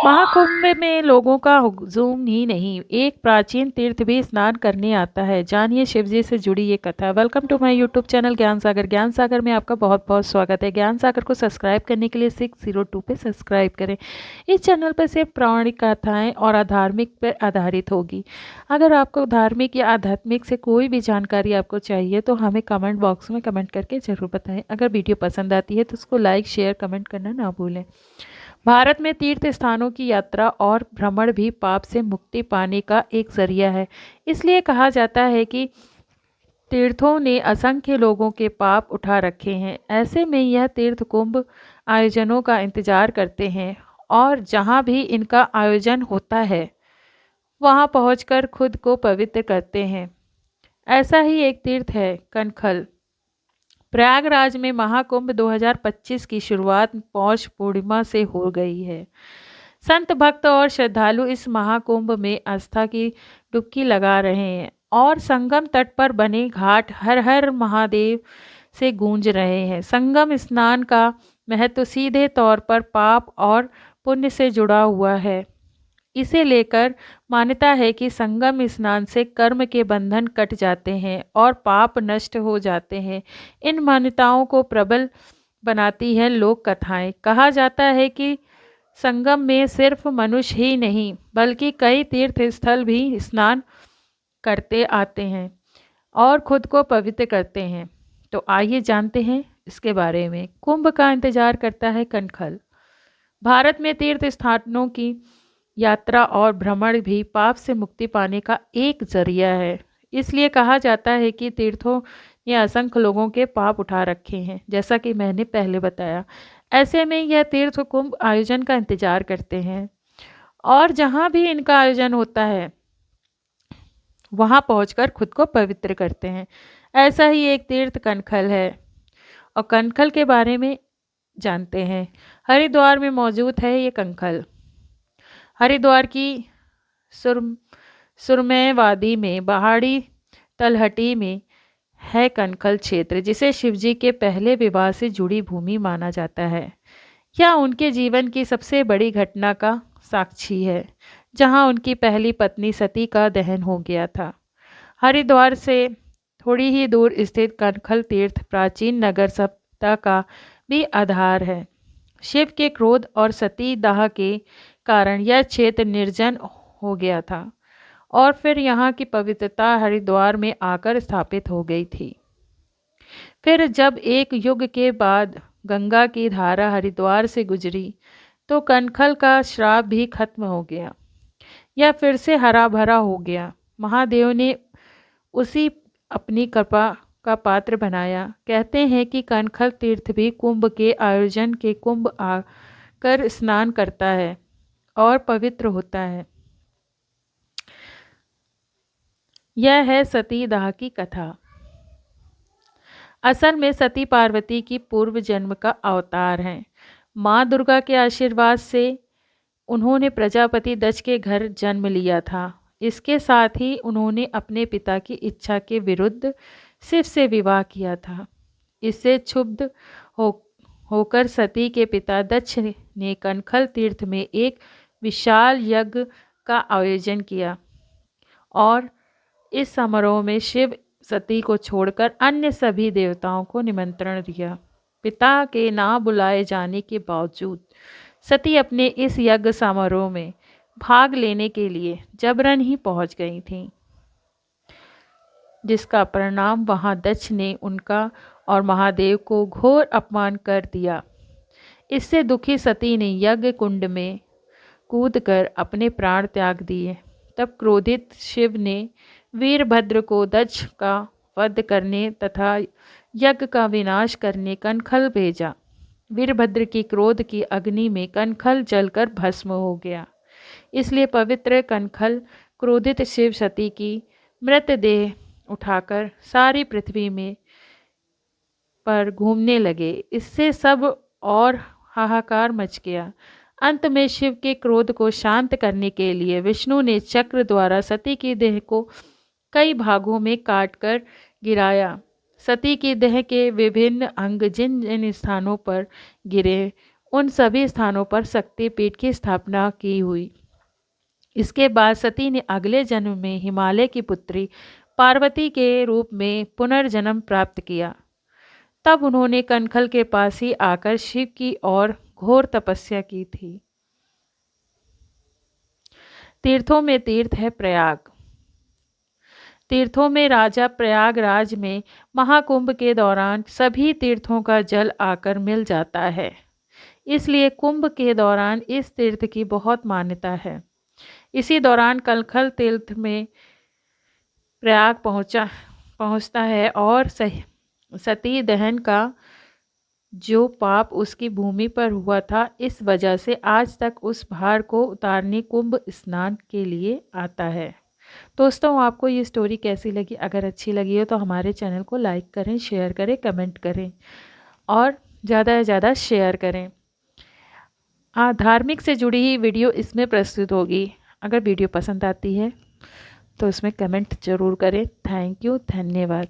महाकुंभ में लोगों का हुजूम ही नहीं, एक प्राचीन तीर्थ भी स्नान करने आता है। जानिए शिवजी से जुड़ी ये कथा। Welcome to my YouTube channel Gyan Sagar. ज्ञान सागर में आपका बहुत बहुत स्वागत है। ज्ञान सागर को सब्सक्राइब करने के लिए 602 पे सब्सक्राइब करें। इस चैनल पर सिर्फ पौराणिक कथाएं और आधार्मिक पर आधारित होगी। अगर आपको धार्मिक या आध्यात्मिक से कोई भी जानकारी आपको चाहिए तो हमें कमेंट बॉक्स में कमेंट करके ज़रूर बताएं। अगर वीडियो पसंद आती है तो उसको लाइक शेयर कमेंट करना ना भूलें। भारत में तीर्थ स्थानों की यात्रा और भ्रमण भी पाप से मुक्ति पाने का एक जरिया है। इसलिए कहा जाता है कि तीर्थों ने असंख्य लोगों के पाप उठा रखे हैं। ऐसे में यह तीर्थ कुंभ आयोजनों का इंतजार करते हैं और जहाँ भी इनका आयोजन होता है वहाँ पहुंचकर खुद को पवित्र करते हैं। ऐसा ही एक तीर्थ है कनखल। प्रयागराज में महाकुंभ 2025 की शुरुआत पौष पूर्णिमा से हो गई है। संत भक्त और श्रद्धालु इस महाकुंभ में आस्था की डुबकी लगा रहे हैं और संगम तट पर बने घाट हर हर महादेव से गूंज रहे हैं। संगम स्नान का महत्व सीधे तौर पर पाप और पुण्य से जुड़ा हुआ है। इसे लेकर मान्यता है कि संगम स्नान से कर्म के बंधन कट जाते हैं और पाप नष्ट हो जाते हैं। इन मान्यताओं को प्रबल बनाती है लोक कथाएं। कहा जाता है कि संगम में सिर्फ मनुष्य ही नहीं बल्कि कई तीर्थ स्थल भी स्नान करते आते हैं और खुद को पवित्र करते हैं। तो आइए जानते हैं इसके बारे में। कुंभ का इंतजार करता है कनखल। भारत में तीर्थ स्थानों की यात्रा और भ्रमण भी पाप से मुक्ति पाने का एक जरिया है। इसलिए कहा जाता है कि तीर्थों ने असंख्य लोगों के पाप उठा रखे हैं, जैसा कि मैंने पहले बताया। ऐसे में यह तीर्थ कुंभ आयोजन का इंतजार करते हैं और जहाँ भी इनका आयोजन होता है वहाँ पहुंचकर खुद को पवित्र करते हैं। ऐसा ही एक तीर्थ कनखल है और कनखल के बारे में जानते हैं। हरिद्वार में मौजूद है ये कनखल। हरिद्वार की सुर सुरमय वादी में पहाड़ी तलहटी में है कनखल क्षेत्र, जिसे शिवजी के पहले विवाह से जुड़ी भूमि माना जाता है। यह उनके जीवन की सबसे बड़ी घटना का साक्षी है, जहां उनकी पहली पत्नी सती का दहन हो गया था। हरिद्वार से थोड़ी ही दूर स्थित कनखल तीर्थ प्राचीन नगर सभ्यता का भी आधार है। शिव के क्रोध और सती दाह के कारण यह क्षेत्र निर्जन हो गया था और फिर यहाँ की पवित्रता हरिद्वार में आकर स्थापित हो गई थी। फिर जब एक युग के बाद गंगा की धारा हरिद्वार से गुजरी तो कनखल का श्राप भी खत्म हो गया। यह फिर से हरा भरा हो गया। महादेव ने उसी अपनी कृपा का पात्र बनाया। कहते हैं कि कनखल तीर्थ भी कुंभ के आयोजन के कुंभ आकर स्नान करता है और पवित्र होता है। यह है सती दाह की कथा। असल में सती पार्वती की पूर्व जन्म का अवतार हैं। माँ दुर्गा के आशीर्वाद से उन्होंने प्रजापति दक्ष के घर जन्म लिया था। इसके साथ ही उन्होंने अपने पिता की इच्छा के विरुद्ध शिव से विवाह किया था। इससे क्षुब्ध होकर सती के पिता दक्ष ने कनखल तीर्थ में एक विशाल यज्ञ का आयोजन किया और इस समारोह में शिव सती को छोड़कर अन्य सभी देवताओं को निमंत्रण दिया। पिता के ना बुलाए जाने के बावजूद सती अपने इस यज्ञ समारोह में भाग लेने के लिए जबरन ही पहुंच गई थीं, जिसका परिणाम वहां दक्ष ने उनका और महादेव को घोर अपमान कर दिया। इससे दुखी सती ने यज्ञ कुंड में कूदकर अपने प्राण त्याग दिए। तब क्रोधित शिव ने वीरभद्र को दक्ष का वध करने तथा यज्ञ का विनाश करने कनखल भेजा। वीरभद्र की क्रोध की अग्नि में कनखल जलकर भस्म हो गया। इसलिए पवित्र कनखल क्रोधित शिव सती की मृतदेह उठाकर सारी पृथ्वी में पर घूमने लगे। इससे सब और हाहाकार मच गया। अंत में शिव के क्रोध को शांत करने के लिए विष्णु ने चक्र द्वारा सती की देह को कई भागों में काटकर गिराया। सती की देह के विभिन्न अंग जिन जिन स्थानों पर गिरे उन सभी स्थानों पर शक्तिपीठ की स्थापना की हुई। इसके बाद सती ने अगले जन्म में हिमालय की पुत्री पार्वती के रूप में पुनर्जन्म प्राप्त किया। तब उन्होंने कनखल के पास ही आकर शिव की और घोर तपस्या की थी। तीर्थों में तीर्थ है प्रयाग। तीर्थों में राजा प्रयागराज में महाकुंभ के दौरान सभी तीर्थों का जल आकर मिल जाता है। इसलिए कुंभ के दौरान इस तीर्थ की बहुत मान्यता है। इसी दौरान कनखल तीर्थ में प्रयाग पहुंचता है और सती दहन का जो पाप उसकी भूमि पर हुआ था, इस वजह से आज तक उस भार को उतारने कुंभ स्नान के लिए आता है। दोस्तों, आपको ये स्टोरी कैसी लगी? अगर अच्छी लगी हो तो हमारे चैनल को लाइक करें, शेयर करें, कमेंट करें और ज़्यादा से ज़्यादा शेयर करें। धार्मिक से जुड़ी ही वीडियो इसमें प्रस्तुत होगी। अगर वीडियो पसंद आती है तो उसमें कमेंट ज़रूर करें। थैंक यू, धन्यवाद।